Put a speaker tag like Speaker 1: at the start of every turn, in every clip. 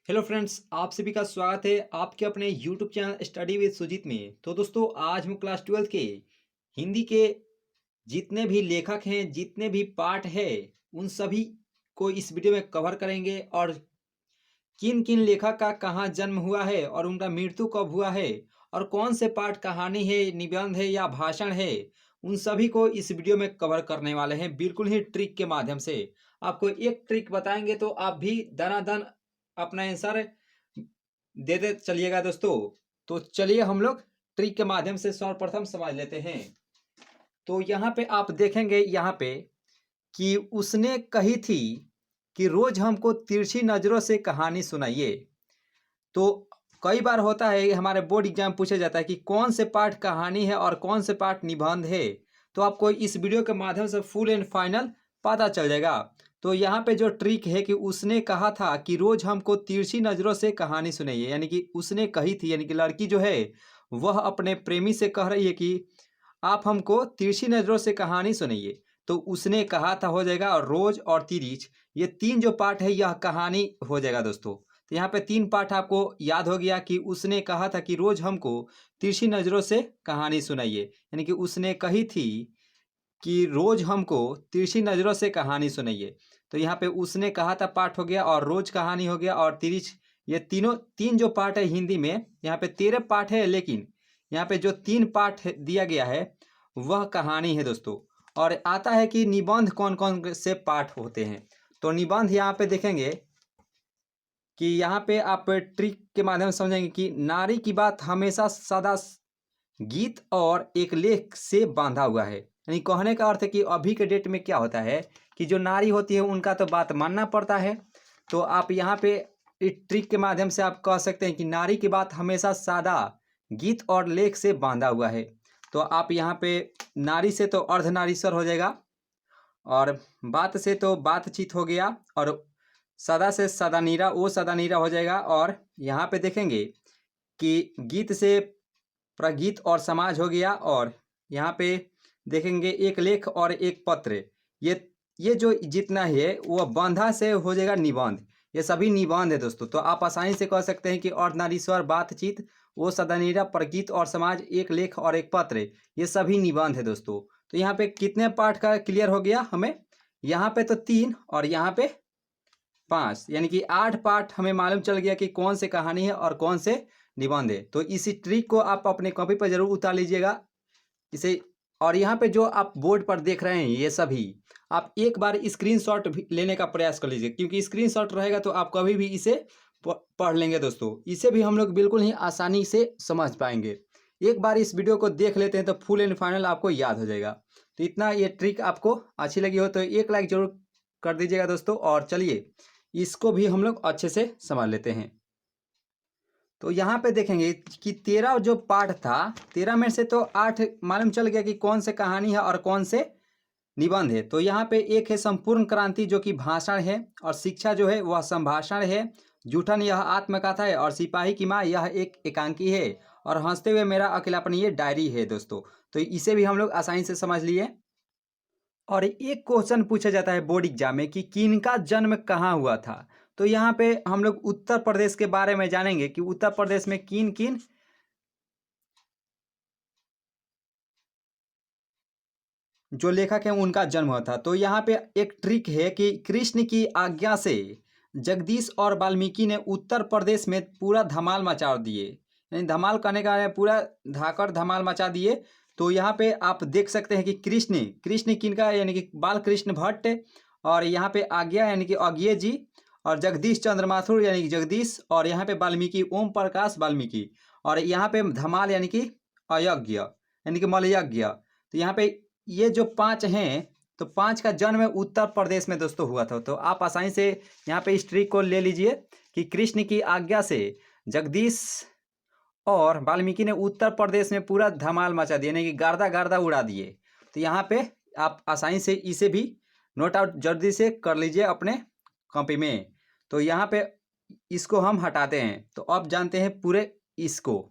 Speaker 1: Hello friends, आप सभी का स्वागत है आपके अपने YouTube channel study with Sujit में। तो दोस्तों, आज हम क्लास 12 के हिंदी के जितने भी लेखक हैं, जितने भी पाठ है, उन सभी को इस वीडियो में कवर करेंगे। और किन किन लेखक का कहाँ जन्म हुआ है और उनका मृत्यु कब हुआ है, और कौन से पाठ कहानी है, निबंध है या भाषण है, उन सभी को इस वीडियो में कवर करने वाले हैं, बिल्कुल ही ट्रिक के माध्यम से। आपको एक ट्रिक बताएंगे तो आप भी दनादन अपना आंसर देते चलिएगा दोस्तों। तो चलिए हम लोग ट्रिक के माध्यम से सर्वप्रथम समझ लेते हैं। तो यहाँ पे आप देखेंगे यहाँ पे कि उसने कही थी कि रोज हमको तिरछी नजरों से कहानी सुनाइए। तो कई बार होता है हमारे बोर्ड एग्जाम पूछा जाता है कि कौन से पाठ कहानी है और कौन से पाठ निबंध है। तो आपको इस वीडियो के माध्यम से फुल एंड फाइनल पता चल जाएगा। तो यहाँ पे जो ट्रिक है कि उसने कहा था कि रोज हमको तिरछी नजरों से कहानी सुनाइए, यानी कि उसने कही थी, यानी कि लड़की जो है वह अपने प्रेमी से कह रही है कि आप हमको तिरछी नजरों से कहानी सुनाइए। तो उसने कहा था हो जाएगा, और रोज और तिरछ, ये तीन जो पाठ है यह कहानी हो जाएगा दोस्तों। तो यहाँ पे तीन पाठ आपको याद हो गया कि उसने कहा था कि रोज हमको तिरछी नजरों से कहानी सुनाइए, यानी कि उसने कही थी कि रोज हमको तिरछी नजरों से कहानी सुनाइए। तो यहाँ पे उसने कहा था पाठ हो गया, और रोज कहानी हो गया, और तिरछ, ये तीनों तीन जो पाठ है हिंदी में, यहाँ पे 13 पाठ है, लेकिन यहाँ पे जो तीन पाठ दिया गया है वह कहानी है दोस्तों। और आता है कि निबंध कौन कौन से पाठ होते हैं। तो निबंध यहाँ पे देखेंगे कि यहाँ पे आप ट्रिक के माध्यम से समझेंगे कि नारी की बात हमेशा सदा गीत और एक लेख से बांधा हुआ है। यानी कहने का अर्थ है कि अभी के डेट में क्या होता है कि जो नारी होती है उनका तो बात मानना पड़ता है। तो आप यहाँ पे इस ट्रिक के माध्यम से आप कह सकते हैं कि नारी की बात हमेशा सादा गीत और लेख से बांधा हुआ है। तो आप यहाँ पे नारी से तो अर्धनारीश्वर हो जाएगा, और बात से तो बातचीत हो गया, और सदा से सदानीरा वो सदानीरा हो जाएगा। और यहाँ पे देखेंगे कि गीत से प्रगीत और समाज हो गया, और यहाँ पे देखेंगे एक लेख और एक पत्र। ये जो जितना है वो बंधा से हो जाएगा निबंध। ये सभी निबंध है दोस्तों। तो आप आसानी से कह सकते हैं कि अर्धनारीश्वर, बातचीत, वो सदानीरा, प्रगीत और समाज, एक लेख और एक पत्र, ये सभी निबंध है दोस्तों। तो यहाँ पे कितने पाठ का क्लियर हो गया हमें? यहाँ पे तो 3 और यहाँ पे 5, यानी कि 8 पाठ हमें मालूम चल गया कि कौन से कहानी है और कौन से निबंध है। तो इसी ट्रिक को आप अपने कॉपी पर जरूर उतार लीजिएगा इसे। और यहाँ पे जो आप बोर्ड पर देख रहे हैं ये सभी, आप एक बार स्क्रीनशॉट भी लेने का प्रयास कर लीजिए, क्योंकि स्क्रीनशॉट रहेगा तो आप कभी भी इसे पढ़ लेंगे दोस्तों। इसे भी हम लोग बिल्कुल ही आसानी से समझ पाएंगे। एक बार इस वीडियो को देख लेते हैं तो फुल एंड फाइनल आपको याद हो जाएगा। तो इतना ये ट्रिक आपको अच्छी लगी हो तो एक लाइक जरूर कर दीजिएगा दोस्तों। और चलिए इसको भी हम लोग अच्छे से समझ लेते हैं। तो यहाँ पे देखेंगे कि 13 जो पाठ था, 13 में से तो 8 मालूम चल गया कि कौन से कहानी है और कौन से निबंध है। तो यहाँ पे एक है संपूर्ण क्रांति जो कि भाषण है, और शिक्षा जो है वह संभाषण है, जूठन यह आत्मकथा है, और सिपाही की माँ यह एक एकांकी है, और हंसते हुए मेरा अकेलापन ये डायरी है दोस्तों। तो इसे भी हम लोग आसानी से समझ लिए। और एक क्वेश्चन पूछा जाता है बोर्ड एग्जाम में कि किनका जन्म कहाँ हुआ था। तो यहाँ पे हम लोग उत्तर प्रदेश के बारे में जानेंगे कि उत्तर प्रदेश में किन किन जो लेखक हैं उनका जन्म हुआ था। तो यहाँ पे एक ट्रिक है कि कृष्ण की आज्ञा से जगदीश और वाल्मीकि ने उत्तर प्रदेश में पूरा धमाल मचा दिए, यानी धमाल करने का पूरा धाकड़ धमाल मचा दिए। तो यहाँ पे आप देख सकते हैं कि कृष्ण कृष्ण किनका, यानी कि बाल कृष्ण भट्ट, और यहाँ पे आज्ञा यानी कि अज्ञे जी, और जगदीश चंद्र माथुर यानी कि जगदीश, और यहाँ पे वाल्मीकि ओम प्रकाश वाल्मीकि, और यहाँ पे धमाल यानी कि अयज्ञ यानी कि मलयज्ञ। तो यहाँ पे ये जो 5 हैं, तो 5 का जन्म उत्तर प्रदेश में दोस्तों हुआ था। तो आप आसानी से यहाँ पे इस ट्रिक को ले लीजिए कि कृष्ण की आज्ञा से जगदीश और वाल्मीकि ने उत्तर प्रदेश में पूरा धमाल मचा दिया, यानी कि गार्दा गार्दा उड़ा दिए। तो यहाँ पे आप आसानी से इसे भी नोट आउट जल्दी से कर लीजिए अपने कॉपी में। तो यहाँ पे इसको हम हटाते हैं। तो अब जानते हैं पूरे इसको।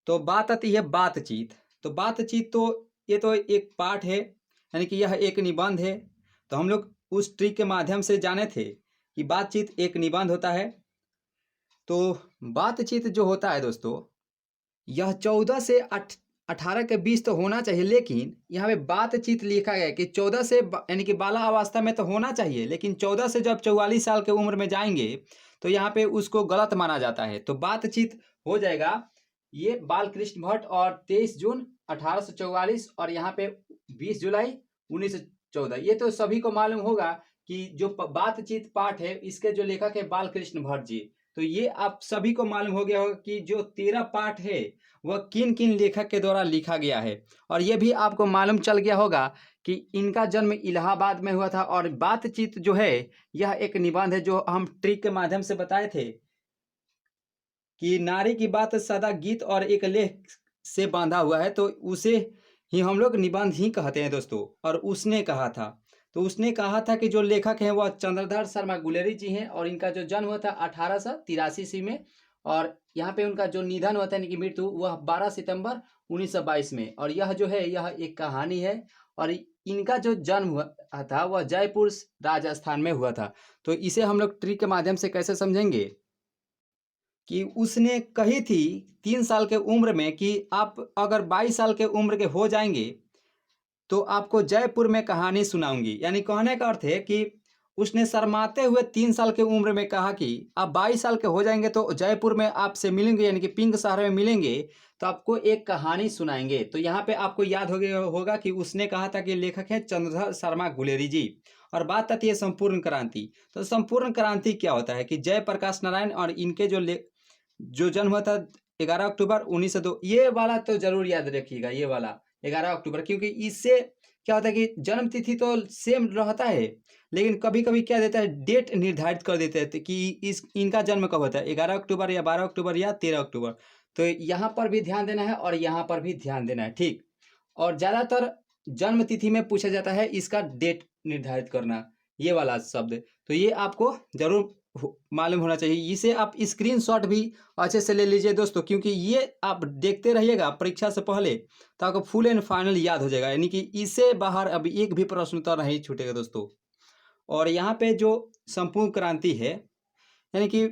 Speaker 1: तो बात आती है बातचीत। तो बातचीत तो ये तो एक पाठ है, यानी कि यह एक निबंध है। तो हम लोग उस ट्रिक के माध्यम से जाने थे कि बातचीत एक निबंध होता है। तो बातचीत जो होता है दोस्तों, यह 14 से 18 के बीच तो होना चाहिए, लेकिन यहाँ पे बातचीत लिखा गया है कि 14 से यानी कि बाला अवस्था में तो होना चाहिए, लेकिन 14 से जब 44 साल के उम्र में जाएंगे तो यहाँ पे उसको गलत माना जाता है। तो बातचीत हो जाएगा ये बालकृष्ण भट्ट, और 23 जून 1844, और यहाँ पे 20 जुलाई 1914। ये तो सभी को मालूम होगा कि जो बातचीत पाठ है इसके जो लेखक है बालकृष्ण भट्ट जी। तो ये आप सभी को मालूम हो गया होगा कि जो 13 पाठ है वह किन किन लेखक के द्वारा लिखा गया है। और यह भी आपको मालूम चल गया होगा कि इनका जन्म इलाहाबाद में हुआ था। और बातचीत जो है यह एक निबंध है जो हम ट्रिक के माध्यम से बताए थे कि नारी की बात सदा गीत और एक लेख से बांधा हुआ है, तो उसे ही हम लोग निबंध ही कहते हैं दोस्तों। और उसने कहा था, तो उसने कहा था कि जो लेखक हैं वह चंद्रधर शर्मा गुलेरी जी हैं, और इनका जो जन्म हुआ था 1883 ईस्वी में, और यहाँ पे उनका जो निधन हुआ था यानी कि मृत्यु वह 12 सितंबर 1922 में। और यह जो है यह एक कहानी है, और इनका जो जन्म हुआ था वह जयपुर राजस्थान में हुआ था। तो इसे हम लोग ट्रिक के माध्यम से कैसे समझेंगे कि उसने कही थी 3 साल के उम्र में कि आप अगर 22 साल के उम्र के हो जाएंगे तो आपको जयपुर में कहानी सुनाऊंगी। यानी कहने का अर्थ है कि उसने शर्माते हुए 3 साल की उम्र में कहा कि आप 22 साल के हो जाएंगे तो जयपुर में आपसे मिलेंगे, यानी कि पिंक शहर में मिलेंगे, तो आपको एक कहानी सुनाएंगे। तो यहाँ पे आपको याद हो गया होगा कि उसने कहा था कि लेखक है चंद्रधर शर्मा गुलेरी जी। और बात आती है संपूर्ण क्रांति। तो संपूर्ण क्रांति क्या होता है कि जयप्रकाश नारायण और इनके जो जन्म हुआ था 11 अक्टूबर 1902। ये वाला तो जरूर याद रखिएगा, ये वाला 11 अक्टूबर, क्योंकि इससे क्या होता है कि जन्म तिथि तो सेम रहता है, लेकिन कभी कभी क्या देता है डेट निर्धारित कर देते हैं कि इनका जन्म कब होता है, 11 अक्टूबर या 12 अक्टूबर या 13 अक्टूबर। तो यहाँ पर भी ध्यान देना है और यहाँ पर भी ध्यान देना है, ठीक। और ज़्यादातर जन्म तिथि में पूछा जाता है इसका डेट निर्धारित करना, ये वाला शब्द। तो ये आपको जरूर मालूम होना चाहिए। इसे आप स्क्रीनशॉट भी अच्छे से ले लीजिए दोस्तों, क्योंकि ये आप देखते रहिएगा परीक्षा से पहले तो आपको फुल एंड फाइनल याद हो जाएगा, यानी कि इससे बाहर अभी एक भी प्रश्न उत्तर नहीं छूटेगा दोस्तों। और यहाँ पे जो संपूर्ण क्रांति है, यानी कि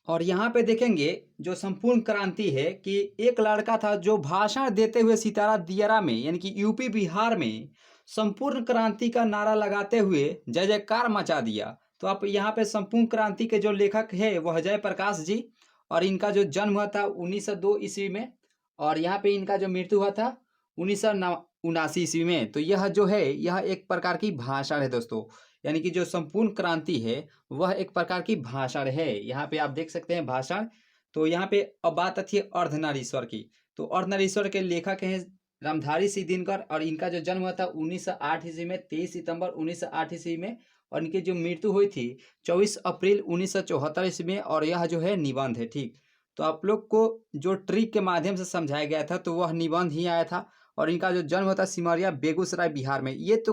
Speaker 1: और यहाँ पे देखेंगे जो संपूर्ण क्रांति है कि एक लड़का था जो भाषण देते हुए सितारा दियारा में यानी कि यूपी बिहार में संपूर्ण क्रांति का नारा लगाते हुए जय जयकार मचा दिया। तो आप यहाँ पे संपूर्ण क्रांति के जो लेखक है वह जयप्रकाश जी, और इनका जो जन्म हुआ था 1902 ईस्वी में, और यहाँ पे इनका जो मृत्यु हुआ था 1979 ईस्वी में। तो यह जो है यह एक प्रकार की भाषण है दोस्तों, यानी कि जो संपूर्ण क्रांति है वह एक प्रकार की भाषण है। यहाँ पे आप देख सकते हैं भाषण। तो यहाँ पे अब बात आती है अर्धनारीश्वर की। तो अर्धनारीश्वर के लेखक हैं रामधारी सिंह दिनकर, और इनका जो जन्म हुआ था 1908 ईस्वी में, 23 सितंबर 1908 ईस्वी में, और इनकी जो मृत्यु हुई थी 24 अप्रैल 1974 ईस्वी में। और यह जो है निबंध है, ठीक। तो आप लोग को जो ट्रिक के माध्यम से समझाया गया था तो वह निबंध ही आया था। और इनका जो जन्म हुआ था सिमरिया बेगूसराय बिहार में। ये तो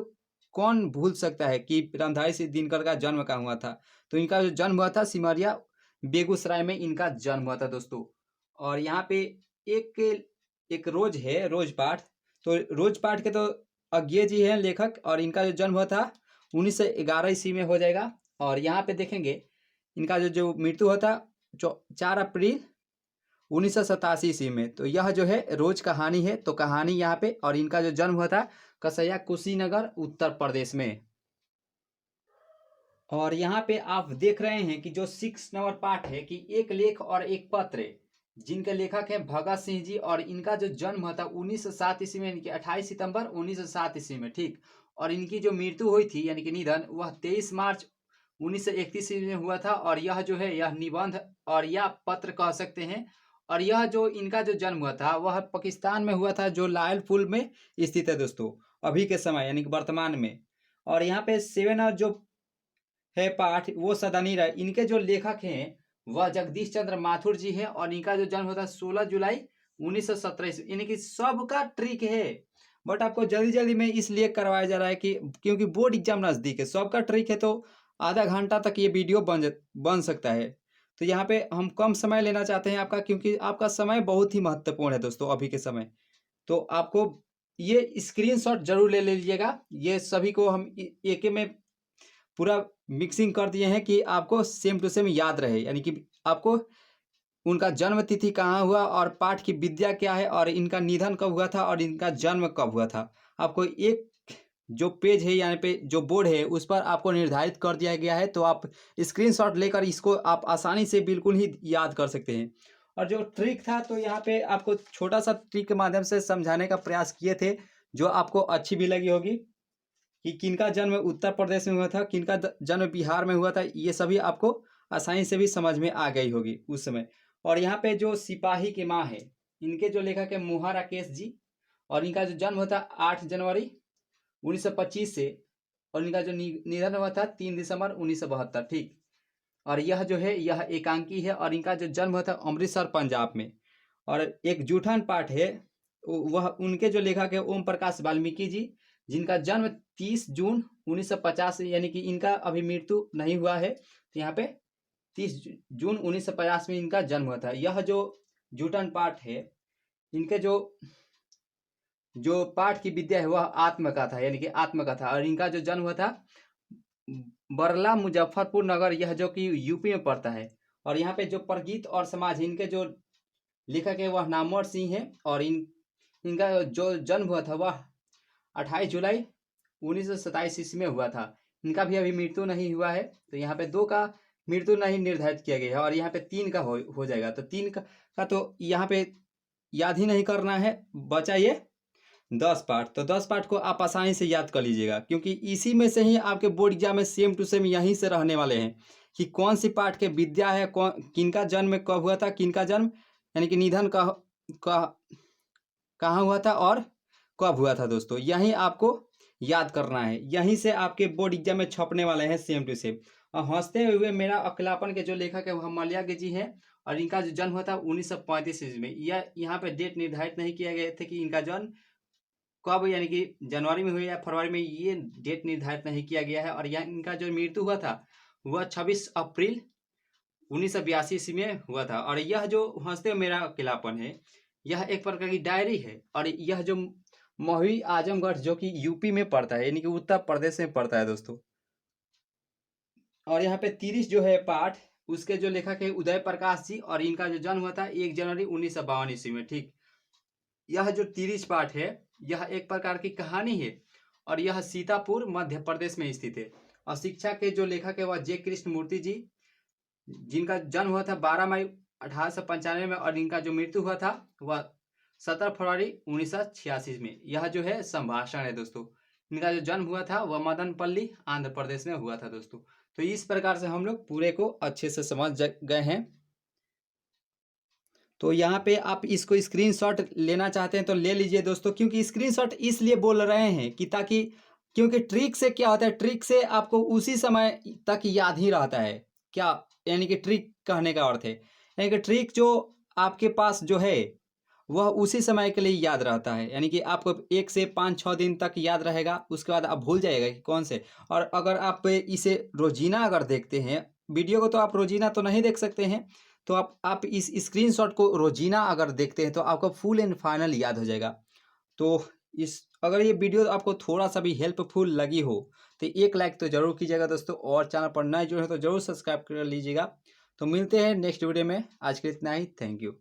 Speaker 1: कौन भूल सकता है कि रामधारी सिंह दिनकर का जन्म कहाँ हुआ था। तो इनका जो जन्म हुआ था सिमरिया बेगूसराय में इनका जन्म हुआ था दोस्तों। और यहाँ पे एक एक रोज है रोज पाठ। तो रोज पाठ के तो अज्ञे जी हैं लेखक, और इनका जो जन्म हुआ था 1911 ईस्वी में हो जाएगा। और यहाँ पे देखेंगे इनका जो मृत्यु हुआ था 4 अप्रैल 1987 ईस्वी में। तो यह जो है रोज कहानी है, तो कहानी यहाँ पे। और इनका जो जन्म हुआ था कसैया कुशीनगर उत्तर प्रदेश में। और यहाँ पे आप देख रहे हैं कि जो 6 नंबर पाठ है कि एक लेख और एक पत्र, जिनके लेखक है भगत सिंह जी, और इनका जो जन्म हुआ था 1907 ईस्वी में, इनकी 28 सितंबर 1907 ईस्वी में, ठीक। और इनकी जो मृत्यु हुई थी यानी कि निधन वह 23 मार्च 1931 ईस्वी में हुआ था। और यह जो है यह निबंध और यह पत्र कह सकते हैं। और यह जो इनका जो जन्म हुआ था वह पाकिस्तान में हुआ था, जो लायल पुल में स्थित है दोस्तों अभी के समय यानी कि वर्तमान में। और यहाँ पे 7 और जो है पाठ वो सदानी राय, इनके जो लेखक हैं वह जगदीश चंद्र माथुर जी हैं। और इनका जो जन्म होता है 16 जुलाई 1917 यानी कि सबका ट्रिक है, बट आपको जल्दी जल्दी में इसलिए करवाया जा रहा है कि क्योंकि बोर्ड एग्जाम नज़दीक है। सबका ट्रिक है तो आधा घंटा तक ये वीडियो बन सकता है। तो यहाँ पे हम कम समय लेना चाहते हैं आपका, क्योंकि आपका समय बहुत ही महत्वपूर्ण है दोस्तों अभी के समय। तो आपको ये स्क्रीनशॉट जरूर ले लीजिएगा। ये सभी को हम एक में पूरा मिक्सिंग कर दिए हैं कि आपको सेम टू सेम याद रहे, यानी कि आपको उनका जन्म तिथि कहाँ हुआ और पाठ की विद्या क्या है और इनका निधन कब हुआ था और इनका जन्म कब हुआ था। आपको एक जो पेज है यहाँ पे जो बोर्ड है उस पर आपको निर्धारित कर दिया गया है, तो आप स्क्रीनशॉट लेकर इसको आप आसानी से बिल्कुल ही याद कर सकते हैं। और जो ट्रिक था तो यहाँ पे आपको छोटा सा ट्रिक के माध्यम से समझाने का प्रयास किए थे, जो आपको अच्छी भी लगी होगी, कि किनका जन्म उत्तर प्रदेश में हुआ था, किनका जन्म बिहार में हुआ था, ये सभी आपको आसानी से भी समझ में आ गई होगी उस समय। और यहाँ पे जो सिपाही की माँ है, इनके जो लेखक है मुहा राकेश जी, और इनका जो जन्म होता 8 जनवरी 1925 से, और इनका जो निधन हुआ था 3 दिसंबर 1972, ठीक। और यह जो है यह एकांकी है, और इनका जो जन्म हुआ था अमृतसर पंजाब में। और एक जूठन पाठ है, वह उनके जो लेखक है ओम प्रकाश वाल्मीकि जी, जिनका जन्म 30 जून 1950 से, यानी कि इनका अभी मृत्यु नहीं हुआ है, तो यहाँ पे 30 जून 1950 में इनका जन्म हुआ था। यह जो जूठन पाठ है, इनके जो पाठ की विद्या है वह आत्मकथा, यानी कि आत्मकथा, और इनका जो जन्म हुआ था बरला मुजफ्फरपुर नगर, यह जो कि यूपी में पड़ता है। और यहाँ पे जो प्रगीत और समाज, इनके जो लेखक है वह नामवर सिंह है, और इनका जो जन्म हुआ था वह 28 जुलाई 1927 ईस्वी में हुआ था। इनका भी अभी मृत्यु नहीं हुआ है, तो यहाँ पे 2 का मृत्यु नहीं निर्धारित किया गया है, और यहाँ पे 3 का हो जाएगा। तो 3 का तो यहाँ पे याद ही नहीं करना है, बचा ये 10 पाठ। तो 10 पाठ को आप आसानी से याद कर लीजिएगा, क्योंकि इसी में से ही आपके बोर्ड एग्जाम में सेम टू सेम यहीं से रहने वाले हैं कि कौन सी पाठ के विद्या है, किनका जन्म कब हुआ था, किनका जन्म यानी कि निधन कहाँ हुआ था और कब हुआ था। दोस्तों यहीं आपको याद करना है, यहीं से आपके बोर्ड एग्जाम में छपने वाले हैं सेम टू सेम। और हंसते हुए मेरा अकलापन के जो लेखक है वह मलिया के जी हैं, और इनका जो जन्म हुआ था 1935 ईस्वी में। यह यहाँ पे डेट निर्धारित नहीं किया गया था कि इनका जन्म कब, यानी कि जनवरी में हुआ या फरवरी में, ये डेट निर्धारित नहीं किया गया है। और यह इनका जो मृत्यु हुआ था वह 26 अप्रैल 1982 ईस्वी में हुआ था। और यह जो हंसते मेरा अकेलापन है, यह एक प्रकार की डायरी है, और यह जो महुई आजमगढ़ जो कि यूपी में पड़ता है, यानी कि उत्तर प्रदेश में पड़ता है दोस्तों। और यहाँ पे 30 जो है पाठ, उसके जो लेखक है उदय प्रकाश जी, और इनका जो जन्म हुआ था 1 जनवरी 1952 ईस्वी में, ठीक। यह जो 30 पाठ है यह एक प्रकार की कहानी है, और यह सीतापुर मध्य प्रदेश में स्थित है। और शिक्षा के जो लेखक है वह जे कृष्ण मूर्ति जी, जिनका जन्म हुआ था 12 मई 1895 में, और इनका जो मृत्यु हुआ था वह 17 फरवरी 1986 में। यह जो है संभाषण है दोस्तों। इनका जो जन्म हुआ था वह मदनपल्ली आंध्र प्रदेश में हुआ था दोस्तों। तो इस प्रकार से हम लोग पूरे को अच्छे से समझ गए हैं। तो यहाँ पे आप इसको स्क्रीनशॉट लेना चाहते हैं तो ले लीजिए दोस्तों, क्योंकि स्क्रीनशॉट इसलिए बोल रहे हैं कि ताकि, क्योंकि ट्रिक से क्या होता है, ट्रिक से आपको उसी समय तक याद ही रहता है। क्या यानी कि ट्रिक कहने का अर्थ है, यानी कि ट्रिक जो आपके पास जो है वह उसी समय के लिए याद रहता है, यानी कि आपको 1 से 5-6 दिन तक याद रहेगा, उसके बाद आप भूल जाएगा कि कौन से। और अगर आप इसे रोजीना अगर देखते हैं वीडियो को, तो आप रोजीना तो नहीं देख सकते हैं, तो आप इस स्क्रीनशॉट को रोजीना अगर देखते हैं तो आपको फुल एंड फाइनल याद हो जाएगा। तो अगर ये वीडियो आपको थोड़ा सा भी हेल्पफुल लगी हो तो एक लाइक तो जरूर कीजिएगा दोस्तों, और चैनल पर नए जो है तो जरूर सब्सक्राइब कर लीजिएगा। तो मिलते हैं नेक्स्ट वीडियो में, आज के लिए इतना ही, थैंक यू।